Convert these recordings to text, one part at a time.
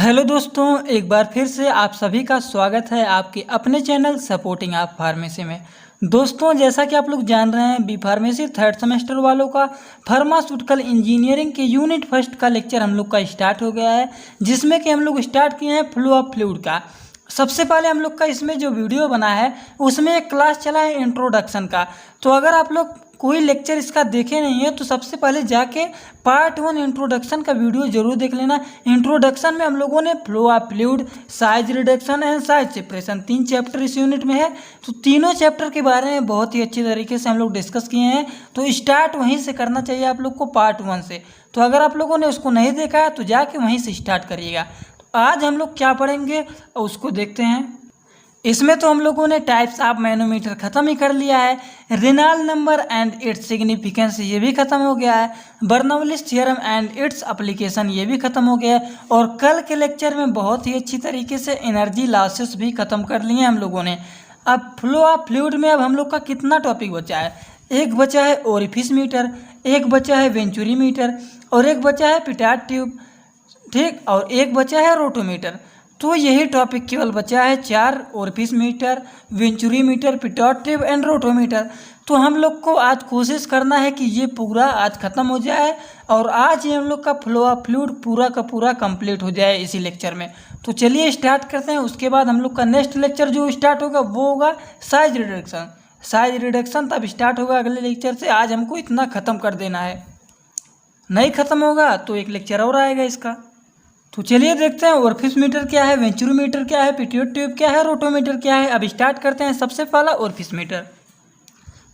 Hello दोस्तों, एक बार फिर से आप सभी का स्वागत है आपके अपने चैनल सपोर्टिंग आप फार्मेसी में। दोस्तों, जैसा कि आप लोग जान रहे हैं, बी फार्मेसी थर्ड सेमेस्टर वालों का फार्मास्यूटिकल इंजीनियरिंग के यूनिट फर्स्ट का लेक्चर हम लोग का स्टार्ट हो गया है, जिसमें कि हम लोग स्टार्ट किए हैं फ्लो ऑफ फ्लूइड का। सबसे पहले हम लोग का इसमें जो वीडियो बना है उसमें एक क्लास चला है इंट्रोडक्शन का। तो अगर आप लोग कोई लेक्चर इसका देखे नहीं है तो सबसे पहले जाके पार्ट 1 इंट्रोडक्शन का वीडियो जरूर देख लेना। इंट्रोडक्शन में हम लोगों ने flow of fluid, size reduction and size separation 3 chapter इस यूनिट में है। तो तीनों चैप्टर के बारे में बहुत ही अच्छी तरीके से हम लोग डिस्कस किए हैं। तो स्टार्ट वहीं से करना चाहिए आप लोग को, पार्ट 1 से। तो अगर आप लोगों ने उसको नहीं देखा है तो जाके वहीं से स्टार्ट करिएगा। तो आज हम लोग क्या पढ़ेंगे उसको देखते हैं। इसमें तो हम लोगों ने टाइप्स ऑफ मैनोमीटर ख़त्म ही कर लिया है। Reynold number and its significance ये भी ख़त्म हो गया है। Bernoulli's theorem and its application ये भी ख़त्म हो गया है। और कल के लेक्चर में बहुत ही अच्छी तरीके से एनर्जी लॉसेस भी ख़त्म कर लिए हैं हम लोगों ने। अब फ्लो ऑफ फ्लूइड में अब हम लोग का कितना टॉपिक बचा है? एक बचा है ओरिफिस मीटर, एक बचा है वेंचुरी मीटर, और एक बचा है पिटाट ट्यूब, ठीक, और एक बचा है रोटोमीटर। तो यही टॉपिक केवल बचा है 4, orifice meter, venturi meter, pitot tube and rotometer. तो हम लोग को आज कोशिश करना है कि ये पूरा आज ख़त्म हो जाए और आज ही हम लोग का फ्लो ऑफ फ्लूइड पूरा का पूरा कंप्लीट हो जाए इसी लेक्चर में। तो चलिए स्टार्ट करते हैं। उसके बाद हम लोग का नेक्स्ट लेक्चर जो स्टार्ट होगा वो होगा साइज रिडक्शन। साइज रिडक्शन तब स्टार्ट होगा अगले लेक्चर से। आज हमको इतना ख़त्म कर देना है, नहीं ख़त्म होगा तो एक लेक्चर और आएगा इसका। तो चलिए देखते हैं ओरिफिस मीटर क्या है, वेंचुरी मीटर क्या है, पिट्यूट ट्यूब क्या है, रोटोमीटर क्या है। अब स्टार्ट करते हैं। सबसे पहला ओरिफिस मीटर।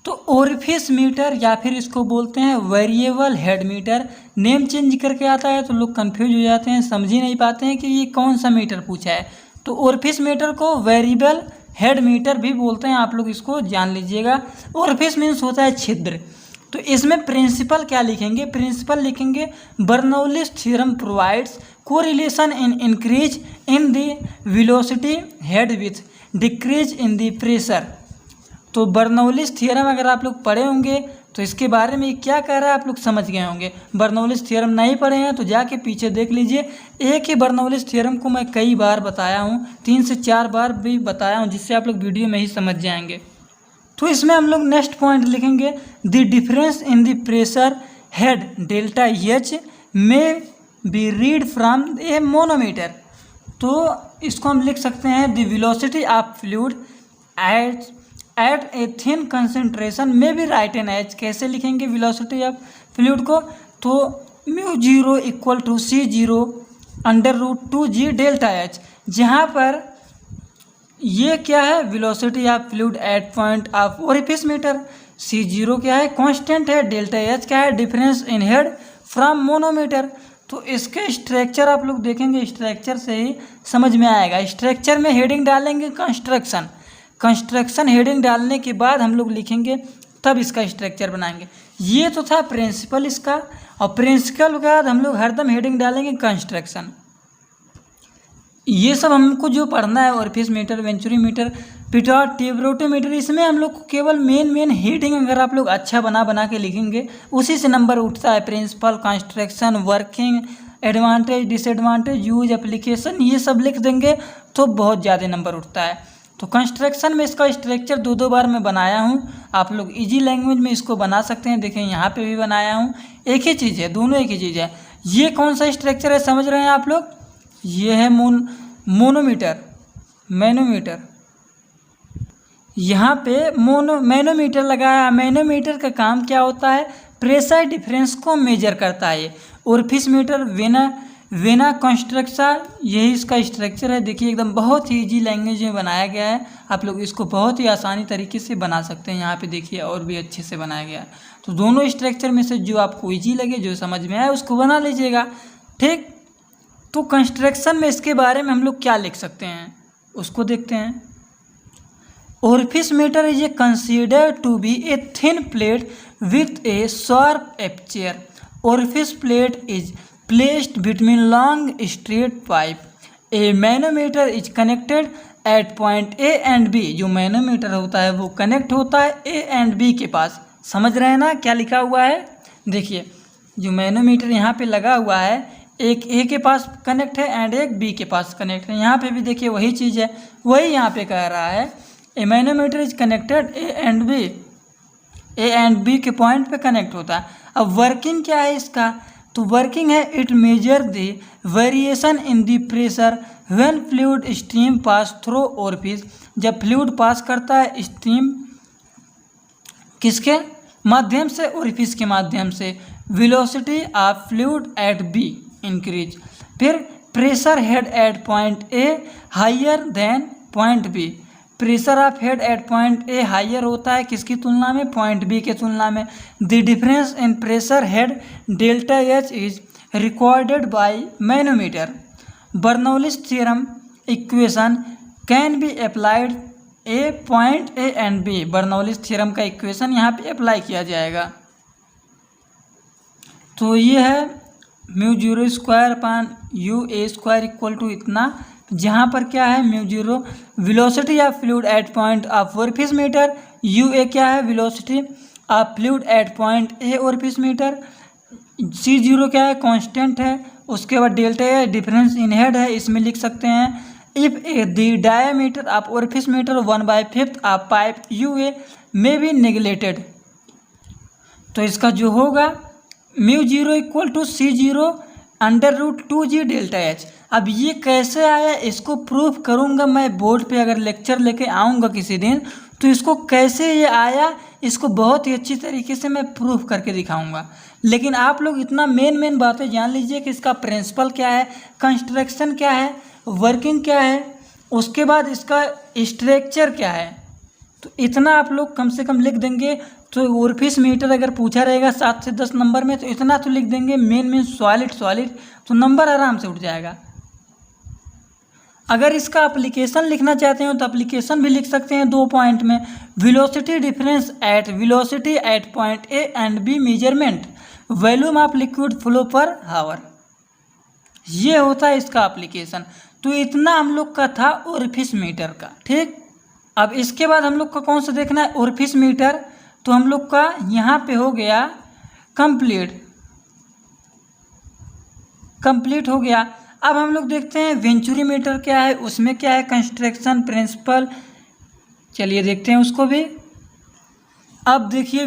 तो ओरिफिस मीटर या फिर इसको बोलते हैं variable head meter. Name change करके आता है तो लोग कंफ्यूज हो जाते हैं, समझ ही नहीं पाते हैं कि ये कौन सा मीटर पूछा है। तो ओरिफिस मीटर को वेरिएबल हेड मीटर भी बोलते हैं, आप लोग इसको जान लीजिएगा। ओरिफिस मीन्स होता है छिद्र। तो इसमें प्रिंसिपल क्या लिखेंगे? प्रिंसिपल लिखेंगे Bernoulli's theorem provides correlation in increase in the velocity head with decrease in the pressure. तो बर्नौलिस थ्योरम अगर आप लोग पढ़े होंगे तो इसके बारे में क्या कह रहा है आप लोग समझ गए होंगे। बर्नौलिस थ्योरम नहीं पढ़े हैं तो जाके पीछे देख लीजिए। एक ही बर्नौलिस थ्योरम को मैं कई बार बताया हूँ, 3 से 4 बार भी बताया हूँ, जिससे आप लोग वीडियो में ही समझ जाएंगे। तो इसमें हम लोग नेक्स्ट पॉइंट लिखेंगे the difference in the pressure head delta H में be read from a monometer. तो इसको हम लिख सकते हैं the velocity of fluid at a thin concentration में बी राइट एन एच। कैसे लिखेंगे वेलोसिटी ऑफ फ्लूइड को? तो μ0 equal to C0 √2G delta H, जहाँ पर ये क्या है? Velocity of fluid at point of orifice meter. C0 क्या है? कांस्टेंट है। डेल्टा एच क्या है? Difference in head from manometer. तो इसके स्ट्रक्चर आप लोग देखेंगे, स्ट्रक्चर से ही समझ में आएगा। स्ट्रक्चर में हेडिंग डालेंगे कंस्ट्रक्शन, कंस्ट्रक्शन हेडिंग डालने के बाद हम लोग लिखेंगे, तब इसका स्ट्रक्चर बनाएंगे। ये तो था प्रिंसिपल इसका, और प्रिंसिपल के बाद हम लोग हरदम हेडिंग डालेंगे कंस्ट्रक्शन। ये सब हमको जो पढ़ना है orifice meter, venturi meter, pitot tube, rotometer, इसमें हम लोग को केवल मेन हेडिंग अगर आप लोग अच्छा बना के लिखेंगे उसी से नंबर उठता है। Principle, construction, working, advantage, disadvantage, use, application, ये सब लिख देंगे तो बहुत ज़्यादा नंबर उठता है। तो कंस्ट्रक्शन में इसका स्ट्रक्चर 2 बार मैं बनाया हूँ, आप लोग इजी लैंग्वेज में इसको बना सकते हैं। देखें यहाँ पे भी बनाया हूँ, एक ही चीज़ है, दोनों एक ही चीज़ है। ये कौन सा स्ट्रक्चर है समझ रहे हैं आप लोग? ये है मोनोमीटर, मैनोमीटर। यहाँ पे मैनोमीटर लगाया। मैनोमीटर का काम क्या होता है? प्रेशर डिफरेंस को मेजर करता है। ओरिफिस मीटर, वेना कंस्ट्रक्शन, यही इसका स्ट्रक्चर है। देखिए एकदम बहुत ही ईजी लैंग्वेज में बनाया गया है, आप लोग इसको बहुत ही आसानी तरीके से बना सकते हैं। यहाँ पे देखिए और भी अच्छे से बनाया गया है। तो दोनों स्ट्रक्चर में से जो आपको ईजी लगे, जो समझ में आए, उसको बना लीजिएगा, ठीक। तो कंस्ट्रक्शन में इसके बारे में हम लोग क्या लिख सकते हैं उसको देखते हैं। Orifice meter is a consider to be a thin plate with a sharp aperture. Orifice plate is placed between long straight pipe. A manometer is connected at point A and B. जो manometer होता है वो connect होता है ए and b के पास। समझ रहे हैं ना क्या लिखा हुआ है? देखिए जो मैनोमीटर यहाँ पे लगा हुआ है, एक ए के पास कनेक्ट है एंड एक बी के पास कनेक्ट है। यहाँ पे भी देखिए वही चीज़ है, वही यहाँ पे कह रहा है a manometer is connected a and b के पॉइंट पे कनेक्ट होता है। अब वर्किंग क्या है इसका, तो वर्किंग है it measure the variation in the pressure when fluid stream pass through orifice. जब फ्लूइड पास करता है स्ट्रीम किसके माध्यम से, ओरिफिस के माध्यम से, velocity of fluid at B increase. फिर pressure head at point A higher than point B. Pressure of head at point A higher होता है किसकी तुलना में, पॉइंट बी के तुलना में। The difference in pressure head delta H is recorded by manometer. Bernoulli's theorem equation can be applied a point A and B. Bernoulli's theorem का equation यहाँ पे अप्लाई किया जाएगा। तो ये है mu zero square upon U A square equal to इतना, जहाँ पर क्या है mu zero velocity of fluid at point of orifice meter, U A क्या है velocity of fluid at point a orifice meter, C zero क्या है constant है, उसके बाद delta A difference in head है, इसमें लिख सकते हैं if the diameter of orifice meter 1/5 of pipe you a may be neglected. तो इसका जो होगा mu zero equal to C zero under root 2g delta H. अब ये कैसे आया इसको प्रूफ करूँगा मैं बोर्ड पे, अगर लेक्चर लेके आऊँगा किसी दिन तो इसको कैसे ये आया इसको बहुत ही अच्छी तरीके से मैं प्रूफ करके दिखाऊंगा। लेकिन आप लोग इतना मेन बातें जान लीजिए कि इसका प्रिंसिपल क्या है, कंस्ट्रक्शन क्या है, वर्किंग क्या है, उसके बाद इसका स्ट्रक्चर क्या है। तो इतना आप लोग कम से कम लिख देंगे तो ओरिफिस मीटर अगर पूछा रहेगा 7 से 10 नंबर में तो इतना तो लिख देंगे मेन सॉलिड तो नंबर आराम से उठ जाएगा। अगर इसका एप्लीकेशन लिखना चाहते हो तो एप्लीकेशन भी लिख सकते हैं 2 पॉइंट में, velocity difference at velocity at point A and B measurement volume of liquid flow per hour. ये होता है इसका एप्लीकेशन। तो इतना हम लोग का था ओरिफिस मीटर का, ठीक। अब इसके बाद हम लोग का कौन सा देखना है ओरिफिस मीटर, तो हम लोग का यहाँ पे हो गया कंप्लीट हो गया। अब हम लोग देखते हैं वेंचुरी मीटर क्या है, उसमें क्या है कंस्ट्रक्शन प्रिंसिपल, चलिए देखते हैं उसको भी। अब देखिए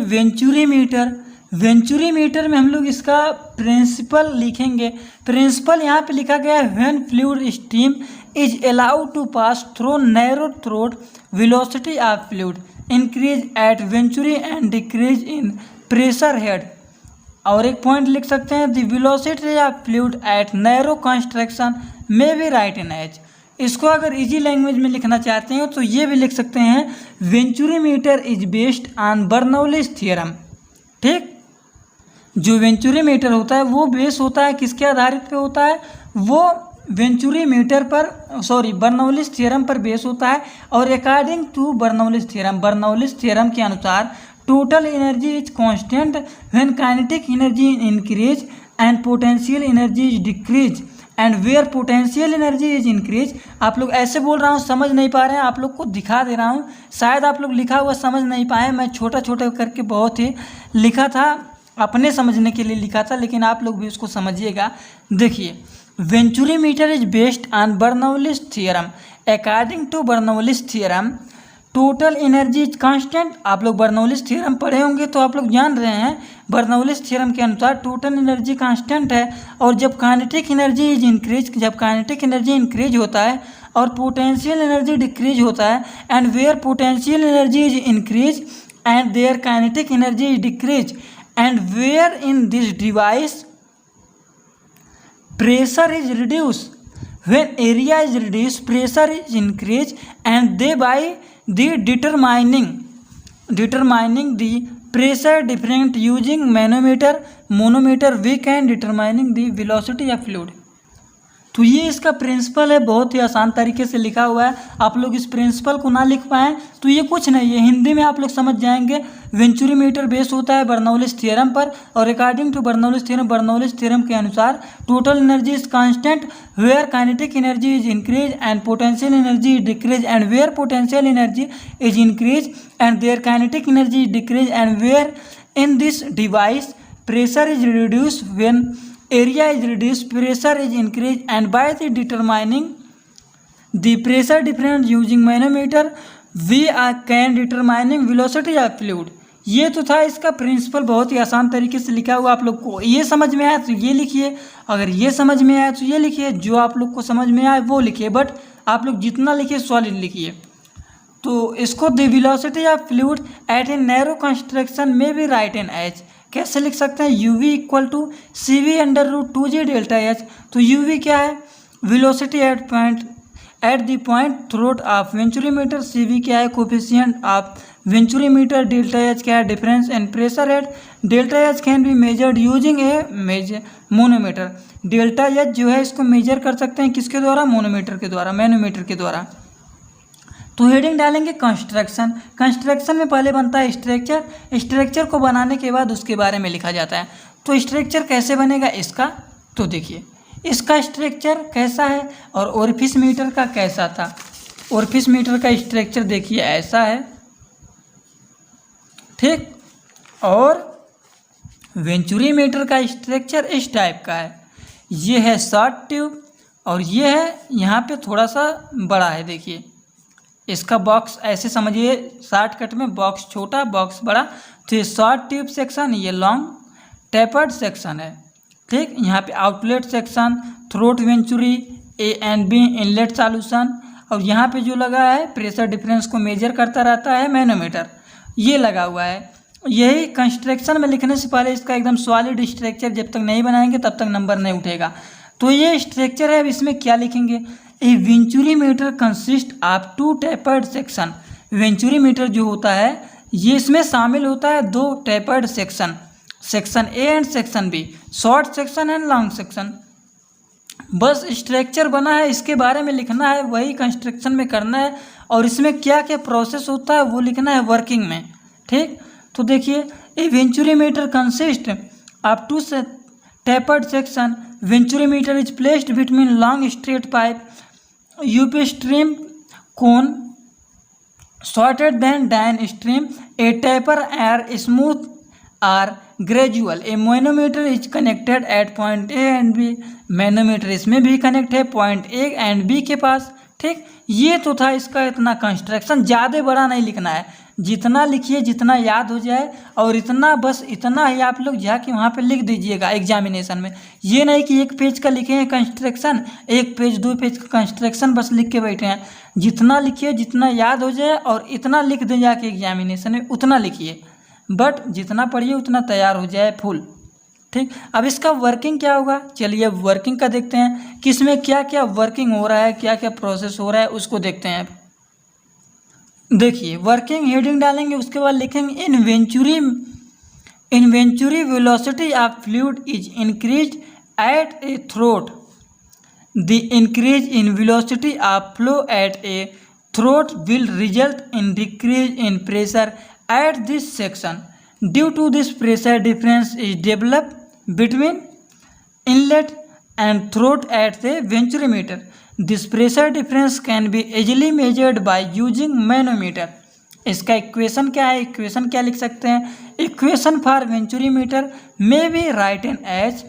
वेंचुरी मीटर में हम लोग इसका प्रिंसिपल लिखेंगे। प्रिंसिपल यहाँ पे लिखा गया है when fluid stream is allowed to pass through narrow throat velocity of fluid increase at venturi and decrease in pressure head. और एक पॉइंट लिख सकते हैं the velocity of fluid at narrow construction may be write in H. इसको अगर easy language में लिखना चाहते हैं तो ये भी लिख सकते हैं venturi meter is based on Bernoulli's theorem, ठीक। जो वेंचुरी मीटर होता है वो बेस होता है किसके आधारित पे होता है, वो वेंचुरी मीटर पर बर्नौलिस थ्योरम पर बेस होता है। और अकॉर्डिंग टू बर्नौलिस थ्योरम के अनुसार total energy is constant when kinetic energy increase and potential energy is decrease and where potential energy is increase. आप लोग ऐसे बोल रहा हूँ समझ नहीं पा रहे हैं, आप लोग को दिखा दे रहा हूँ, शायद आप लोग लिखा हुआ समझ नहीं पाए, मैं छोटा करके बहुत ही लिखा था, अपने समझने के लिए लिखा था, लेकिन आप लोग भी उसको समझिएगा। देखिए venturi meter is based on Bernoulli's theorem. According to Bernoulli's theorem total energy is constant. आप लोग बर्नौलिस थ्योरम पढ़े होंगे तो आप लोग जान रहे हैं बर्नौलिस थ्योरम के अनुसार टोटल एनर्जी कांस्टेंट है। और जब काइनेटिक एनर्जी इंक्रीज होता है और पोटेंशियल एनर्जी डिक्रीज होता है and where potential energy is increase and there kinetic energy is decrease and where in this device pressure is reduced, when area is reduced pressure is increased and thereby the determining the pressure difference using manometer we can determining the velocity of fluid। तो ये इसका principal है, बहुत ही आसान तरीके से लिखा हुआ है। आप लोग इस प्रिंसिपल को ना लिख पाएँ तो ये कुछ नहीं है, हिंदी में आप लोग समझ जाएंगे। वेंचुरी मीटर बेस होता है बर्नौलिस थ्योरम पर और अकॉर्डिंग टू बर्नौलिस थ्योरम के अनुसार total energy is constant where kinetic energy is increase and potential energy is decrease and where potential energy is increase and there kinetic energy is decrease and where in this device pressure is reduce when area is reduced, pressure is increased, and by the determining the pressure difference using manometer we can determining velocity of fluid। ये तो था इसका principal, बहुत ही आसान तरीके से लिखा हुआ। आप लोग को ये समझ में आया तो ये लिखिए, अगर ये समझ में आया तो ये लिखिए, जो आप लोग को समझ में आए वो लिखिए, बट आप लोग जितना लिखिए सॉलिड लिखिए। तो इसको the velocity of fluid at a narrow construction में भी राइट इन एच कैसे लिख सकते हैं, U V equal to C V under root 2g delta H. तो यू वी क्या है, velocity at the point throat of venturi meter, C V क्या है, coefficient of venturi meter, delta H क्या है, difference in pressure at delta H can be measured using a monometer. Delta H जो है इसको मेजर कर सकते हैं किसके द्वारा, मोनोमीटर के द्वारा, मैनोमीटर के द्वारा। तो हेडिंग डालेंगे कंस्ट्रक्शन। कंस्ट्रक्शन में पहले बनता है स्ट्रक्चर, स्ट्रक्चर को बनाने के बाद उसके बारे में लिखा जाता है। तो स्ट्रक्चर कैसे बनेगा इसका, तो देखिए इसका स्ट्रक्चर कैसा है और ओरिफिस मीटर का कैसा था। ओरिफिस मीटर का स्ट्रक्चर देखिए ऐसा है, ठीक, और वेंचुरी मीटर का स्ट्रक्चर इस टाइप का है। ये है शॉर्ट ट्यूब और ये है यहाँ पे थोड़ा सा बड़ा है। देखिए इसका बॉक्स ऐसे समझिए, शॉर्टकट में बॉक्स छोटा बॉक्स बड़ा। तो ये शॉर्ट ट्यूब सेक्शन, ये लॉन्ग टेपर्ड सेक्शन है, ठीक। यहाँ पे outlet section, throat venturi, A and B inlet solution, और यहाँ पे जो लगा है प्रेशर डिफरेंस को मेजर करता रहता है मैनोमीटर, ये लगा हुआ है। यही कंस्ट्रक्शन में लिखने से पहले इसका एकदम सॉलिड स्ट्रक्चर जब तक नहीं बनाएंगे तब तक नंबर नहीं उठेगा। तो ये स्ट्रक्चर है, अब इसमें क्या लिखेंगे, a venturi meter consist of 2 tapered section. Venturi meter जो होता है ये इसमें शामिल होता है 2 tapered section, section A and section B, short section and long section. बस स्ट्रक्चर बना है, इसके बारे में लिखना है, वही कंस्ट्रक्शन में करना है, और इसमें क्या क्या प्रोसेस होता है वो लिखना है वर्किंग में, ठीक। तो देखिए a venturi meter consist of 2 tapered section, venturi meter is placed between long straight pipe upstream cone shorter than downstream, a taper or smooth or gradual, a manometer is connected at point A and B। Manometer इसमें भी connect है point A and B के पास, ठीक। ये तो था इसका इतना कंस्ट्रक्शन, ज़्यादा बड़ा नहीं लिखना है, जितना लिखिए जितना याद हो जाए, और इतना बस इतना ही आप लोग जाके वहाँ पे लिख दीजिएगा एग्जामिनेशन में। ये नहीं कि 1 पेज का लिखे हैं कंस्ट्रक्शन, 1 पेज 2 पेज का कंस्ट्रक्शन बस लिख के बैठे हैं। जितना लिखिए जितना याद हो जाए और इतना लिख दें जाके एग्जामिनेशन में, उतना लिखिए, बट जितना पढ़िए उतना तैयार हो जाए फुल, ठीक। अब इसका वर्किंग क्या होगा, चलिए वर्किंग का देखते हैं, किसमें क्या क्या वर्किंग हो रहा है, क्या क्या प्रोसेस हो रहा है उसको देखते हैं। देखिए वर्किंग हेडिंग डालेंगे, उसके बाद लिखेंगे in venturi velocity of fluid is increase at a throat, the increase in velocity of flow at a throat will result in decrease in pressure at this section due to this pressure difference is develop between inlet and throat at the venturometer. This pressure difference can be easily measured by using manometer। इसका equation क्या है, equation क्या लिख सकते हैं, equation for venturi meter में भी write in H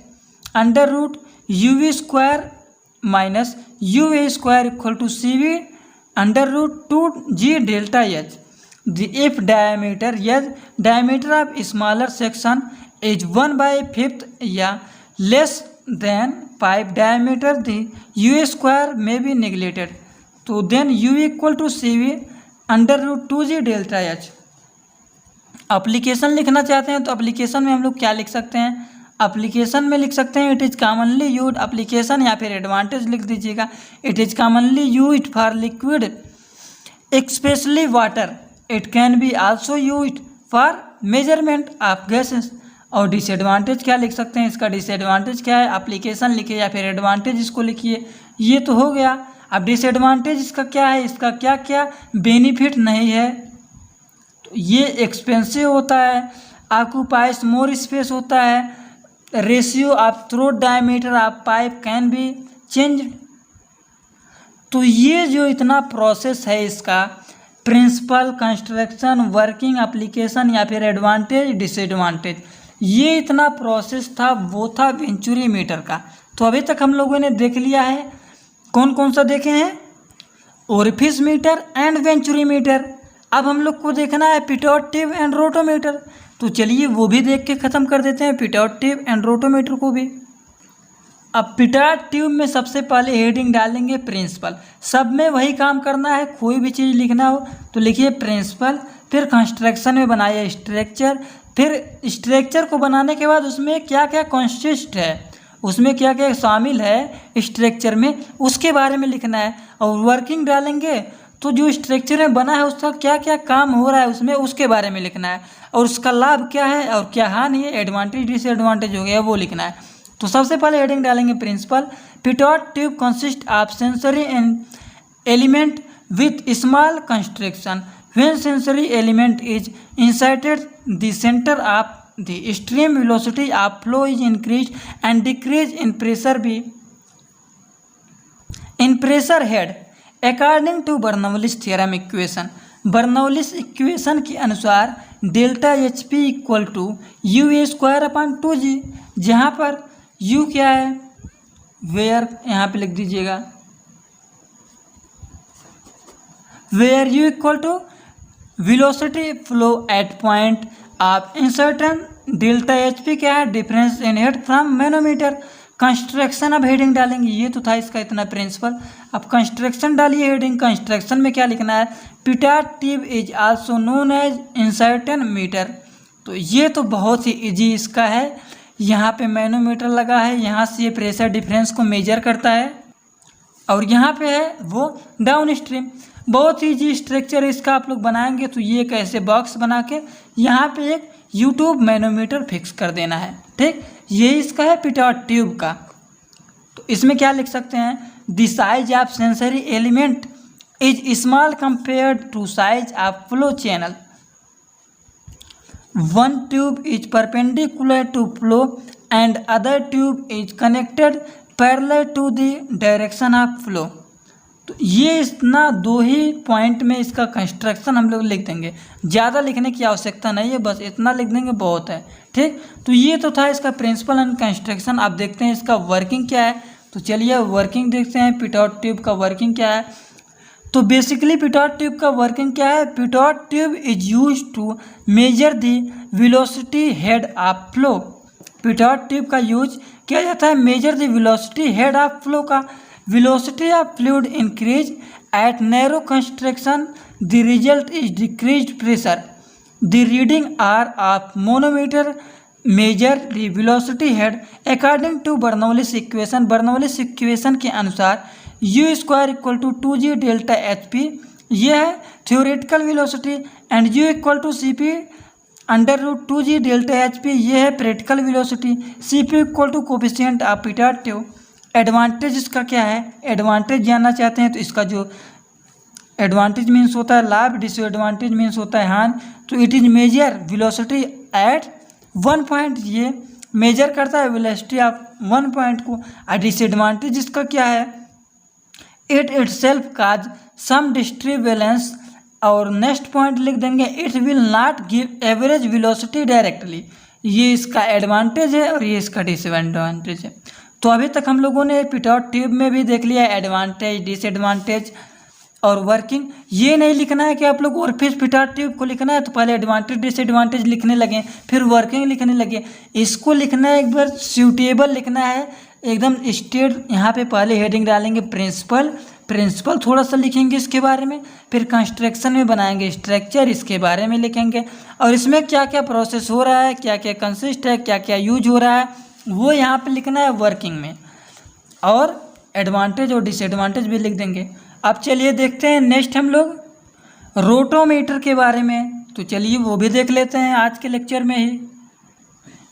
under root U V square minus U A square equal to C V under root 2g delta H. if diameter of smaller section is 1/5 या less than pipe diameter, the u square may be neglected। तो then u equal to cv under root 2g delta H. Application लिखना चाहते हैं तो application में हम लोग क्या लिख सकते हैं, अप्लीकेशन में लिख सकते हैं it is commonly used application, या फिर एडवांटेज लिख दीजिएगा, it is commonly used for liquid specially water, it can be also used for measurement of gases. और डिसएडवांटेज क्या लिख सकते हैं, इसका डिसएडवांटेज क्या है, एप्लीकेशन लिखिए या फिर एडवांटेज इसको लिखिए, ये तो हो गया। अब डिसएडवांटेज इसका क्या है, इसका क्या क्या बेनिफिट नहीं है, तो ये एक्सपेंसिव होता है, ऑक्यूपाइज मोर स्पेस होता है, ratio of throat diameter of pipe can be change. तो ये जो इतना प्रोसेस है इसका, प्रिंसिपल, कंस्ट्रक्शन, वर्किंग, एप्लीकेशन या फिर एडवांटेज, डिसएडवांटेज, ये इतना प्रोसेस था, वो था वेंचुरी मीटर का। तो अभी तक हम लोगों ने देख लिया है, कौन कौन सा देखे हैं, orifice metre and venturi meter. अब हम लोग को देखना है पिटोट ट्यूब एंड रोटोमीटर। तो चलिए वो भी देख के ख़त्म कर देते हैं, पिटोट ट्यूब एंड रोटोमीटर को भी। अब पिटोट ट्यूब में सबसे पहले हेडिंग डालेंगे प्रिंसिपल। सब में वही काम करना है, कोई भी चीज़ लिखना हो तो लिखिए प्रिंसिपल। फिर कंस्ट्रक्शन में बनाइए स्ट्रक्चर। फिर स्ट्रक्चर को बनाने के बाद उसमें क्या क्या कंसिस्ट है, उसमें क्या क्या शामिल है स्ट्रक्चर में, उसके बारे में लिखना है। और वर्किंग डालेंगे तो जो स्ट्रक्चर में बना है उसका क्या क्या काम हो रहा है उसमें, उसके बारे में लिखना है। और उसका लाभ क्या है और क्या हानि है, एडवांटेज डिसएडवांटेज हो गया, वो लिखना है। तो सबसे पहले हेडिंग डालेंगे principle. Pitot tube consist of sensory element with small construction. When sensory element is inserted the centre of the stream velocity of flow is increase and decrease in pressure भी in pressure head according to Bernoulli's theorem equation. Bernoulli's equation के अनुसार delta H P equal to U A square upon 2g, जहाँ पर u क्या है, where यहाँ पे लिख दीजिएगा, where u equal to velocity flow at point of insertion. Delta H P क्या है, difference in head from manometer. Construction अब हेडिंग डालेंगे, ये तो था इसका इतना प्रिंसिपल। अब कंस्ट्रक्शन डालिए हेडिंग। कंस्ट्रक्शन में क्या लिखना है, pitot tube is also known as insertion meter. तो ये तो बहुत ही इजी इसका है। यहाँ पे मैनोमीटर लगा है, यहाँ से ये प्रेशर डिफरेंस को मेजर करता है, और यहाँ पे है वो डाउन स्ट्रीम। बहुत ही इजी स्ट्रक्चर इसका आप लोग बनाएंगे। तो ये एक ऐसे बॉक्स बना के यहाँ पे एक यूट्यूब मैनोमीटर फिक्स कर देना है, ठीक। ये इसका है पिटोट ट्यूब का। तो इसमें क्या लिख सकते हैं, the size of sensory element is small compared to size of flow channel. One tube is perpendicular to flow and other tube is connected parallel to the direction of flow। तो ये इतना दो ही पॉइंट में इसका construction हम लोग लिख देंगे, ज़्यादा लिखने की आवश्यकता नहीं है, बस इतना लिख देंगे बहुत है, ठीक। तो ये तो था इसका प्रिंसिपल एंड कंस्ट्रक्शन। आप देखते हैं इसका वर्किंग क्या है। तो चलिए वर्किंग देखते हैं, पिटोट ट्यूब का वर्किंग क्या है। तो बेसिकली पिटोट ट्यूब का वर्किंग क्या है, pitot tube is use to measure the velocity head of flow. Pitot tube का यूज किया जाता है measure the velocity head of flow का। Velocity of fluid increase at narrow construction, the result is decreased pressure. The reading are of manometer measure the velocity head according to Bernoulli's equation. Bernoulli's equation के अनुसार U square equal to 2g delta H P, ये है theoretical velocity, and U equal to C P under root 2g delta H P, ये है practical velocity. C P equal to coefficient of pitot tube. Advantage इसका क्या है, advantage जानना चाहते हैं तो इसका जो एडवांटेज मीन्स होता है लाभ, डिसएडवांटेज मीन्स होता है हानि। तो it is measure velocity at 1 point, ये मेजर करता है वेलोसिटी ऑफ 1 पॉइंट को। और डिसएडवांटेज इसका क्या है, it itself cause some disturbance. और नेक्स्ट पॉइंट लिख देंगे, it will not give average velocity directly. ये इसका एडवांटेज है और ये इसका डिसएडवांटेज है। तो अभी तक हम लोगों ने पिटोट ट्यूब में भी देख लिया एडवांटेज, डिसएडवांटेज और वर्किंग। ये नहीं लिखना है कि आप लोग और फिर पिटोट ट्यूब को लिखना है तो पहले एडवांटेज डिसएडवांटेज लिखने लगे फिर वर्किंग लिखने लगे। इसको लिखना है एक बार सूटेबल लिखना है एकदम स्ट्रेट। यहाँ पे पहले हेडिंग डालेंगे प्रिंसिपल, प्रिंसिपल थोड़ा सा लिखेंगे इसके बारे में, फिर कंस्ट्रक्शन में बनाएंगे स्ट्रक्चर, इसके बारे में लिखेंगे, और इसमें क्या क्या प्रोसेस हो रहा है, क्या क्या कंसिस्ट है, क्या क्या यूज हो रहा है, वो यहाँ पे लिखना है वर्किंग में, और एडवांटेज और डिसएडवांटेज भी लिख देंगे। अब चलिए देखते हैं नेक्स्ट हम लोग रोटोमीटर के बारे में। तो चलिए वो भी देख लेते हैं आज के लेक्चर में ही,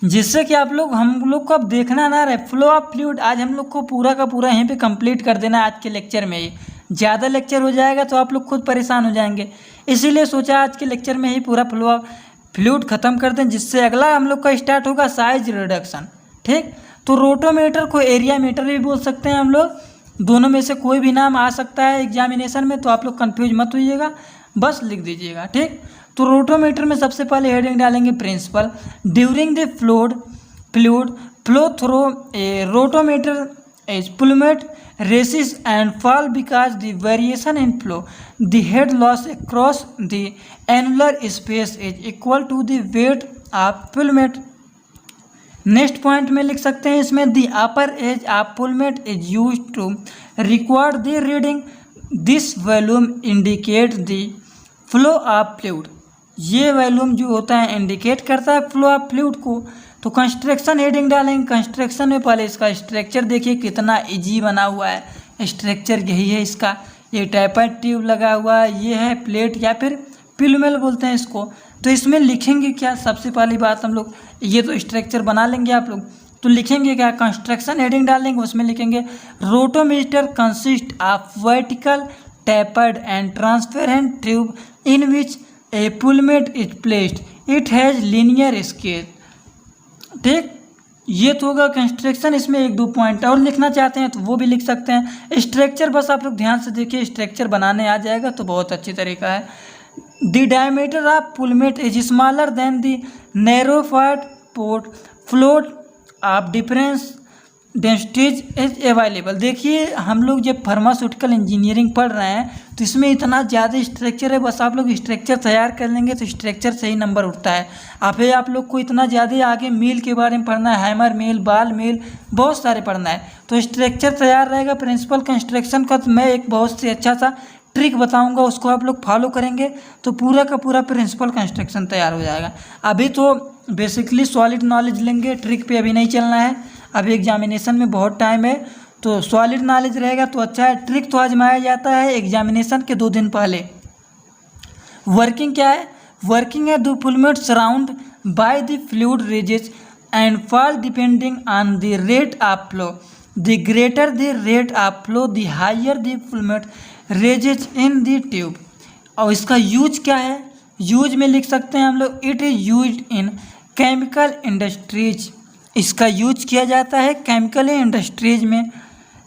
जिससे कि आप लोग हम लोग को अब देखना ना रहे फ्लो ऑफ फ्लूइड। आज हम लोग को पूरा का पूरा यहीं पे कंप्लीट कर देना है आज के लेक्चर में ही। ज़्यादा लेक्चर हो जाएगा तो आप लोग खुद परेशान हो जाएंगे, इसीलिए सोचा आज के लेक्चर में ही पूरा फ्लो ऑफ फ्लूइड ख़त्म कर दें, जिससे अगला हम लोग का स्टार्ट होगा साइज रिडक्शन, ठीक। तो रोटोमीटर को एरिया मीटर भी बोल सकते हैं हम लोग, दोनों में से कोई भी नाम आ सकता है एग्जामिनेशन में, तो आप लोग कन्फ्यूज मत होइएगा। बस लिख दीजिएगा। ठीक, तो रोटोमीटर में सबसे पहले हेडिंग डालेंगे principle. During the fluid flow through a rotameter is plummet races and fall because the variation in flow. The head loss across the annular space is equal to the weight of plummet. Next point में लिख सकते हैं इसमें the upper edge of plummet is use to record the reading. This volume indicate the flow of fluid. ये volume जो होता है indicate करता है फ्लो ऑफ फ्लूइड को। तो कंस्ट्रक्शन हेडिंग डालेंगे। कंस्ट्रक्शन में पहले इसका स्ट्रक्चर देखिए कितना इजी बना हुआ है। स्ट्रक्चर यही है इसका, ये टाइपाइड ट्यूब लगा हुआ है, ये है प्लेट या फिर पिलमेल बोलते हैं इसको। तो इसमें लिखेंगे क्या, सबसे पहली बात हम लोग ये तो स्ट्रक्चर बना लेंगे आप लोग, तो लिखेंगे क्या, कंस्ट्रक्शन हेडिंग डालेंगे, उसमें लिखेंगे rotameter consist of vertical tapered and transparent tube in which a plummet is placed, it has linear scale. ठीक, ये तो होगा कंस्ट्रक्शन। इसमें एक दो पॉइंट और लिखना चाहते हैं तो वो भी लिख सकते हैं। स्ट्रक्चर बस आप लोग ध्यान से देखिए, स्ट्रक्चर बनाने आ जाएगा तो बहुत अच्छी तरीका है। The diameter of plummet is smaller than the narrow part port float of difference densities is available. देखिए हम लोग जब फार्मास्यूटिकल इंजीनियरिंग पढ़ रहे हैं तो इसमें इतना ज़्यादा स्ट्रक्चर है, बस आप लोग स्ट्रक्चर तैयार कर लेंगे तो स्ट्रक्चर से ही नंबर उठता है। आप लोग को इतना ज़्यादा आगे मील के बारे में पढ़ना है, हैमर मील, बाल मील, बहुत सारे पढ़ना है। तो स्ट्रक्चर तैयार रहेगा प्रिंसिपल कंस्ट्रक्शन का। तो मैं एक बहुत से अच्छा सा ट्रिक बताऊंगा, उसको आप लोग फॉलो करेंगे तो पूरा का पूरा प्रिंसिपल कंस्ट्रक्शन तैयार हो जाएगा। अभी तो बेसिकली सॉलिड नॉलेज लेंगे, ट्रिक पे अभी नहीं चलना है, अभी एग्जामिनेशन में बहुत टाइम है। तो सॉलिड नॉलेज रहेगा तो अच्छा है। ट्रिक तो आजमाया जाता है एग्जामिनेशन के 2 दिन पहले। वर्किंग क्या है, वर्किंग है the plummet surround by the fluid raises and fall depending on the rate of flow. The greater the rate of flow the higher the plummet raises in the tube. और इसका use क्या है, use में लिख सकते हैं हम लोग it is used in chemical industries. इसका यूज किया जाता है केमिकल इंडस्ट्रीज में।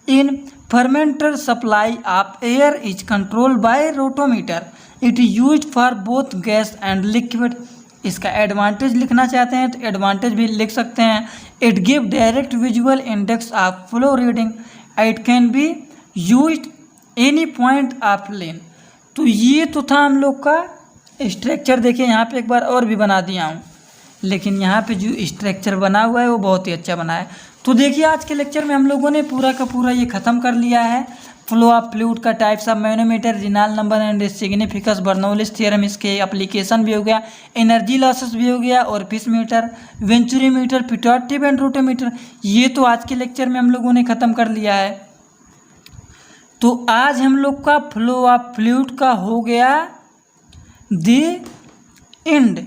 In fermenter supply of air is control by rotameter. It is used for both gas and liquid. इसका एडवांटेज लिखना चाहते हैं तो एडवांटेज भी लिख सकते हैं। It give direct visual index of flow reading. It can be used any point of line. तो ये तो था हम लोग का स्ट्रक्चर। देखिए यहाँ पे एक बार और भी बना दिया हूँ, लेकिन यहाँ पे जो स्ट्रक्चर बना हुआ है वो बहुत ही अच्छा बना है। तो देखिए आज के लेक्चर में हम लोगों ने पूरा का पूरा ये ख़त्म कर लिया है। फ्लो ऑफ फ्लूइड का, types of manometer, Reynolds number and significance, Bernoulli's theorem, इसके एप्लीकेशन भी हो गया, एनर्जी लॉसेस भी हो गया, और फिश meter, venturi meter, pitot tube and rotameter, ये तो आज के लेक्चर में हम लोगों ने ख़त्म कर लिया है। तो आज हम लोग का फ्लो ऑफ फ्लूइड का हो गया द एंड।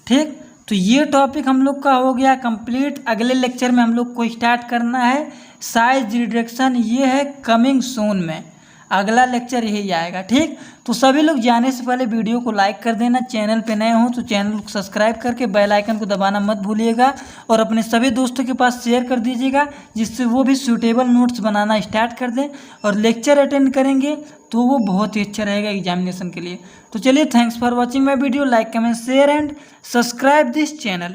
ठीक, तो ये टॉपिक हम लोग का हो गया कंप्लीट। अगले लेक्चर में हम लोग को स्टार्ट करना है साइज रिडक्शन, ये है कमिंग सून में, अगला लेक्चर यही आएगा। ठीक, तो सभी लोग जाने से पहले वीडियो को लाइक कर देना, चैनल पे नए हो तो चैनल को सब्सक्राइब करके बेल आइकन को दबाना मत भूलिएगा, और अपने सभी दोस्तों के पास शेयर कर दीजिएगा जिससे वो भी सूटेबल नोट्स बनाना स्टार्ट कर दें और लेक्चर अटेंड करेंगे तो वो बहुत ही अच्छा रहेगा एग्जामिनेशन के लिए। तो चलिए, thanks for watching my video, like comment share and subscribe this channel.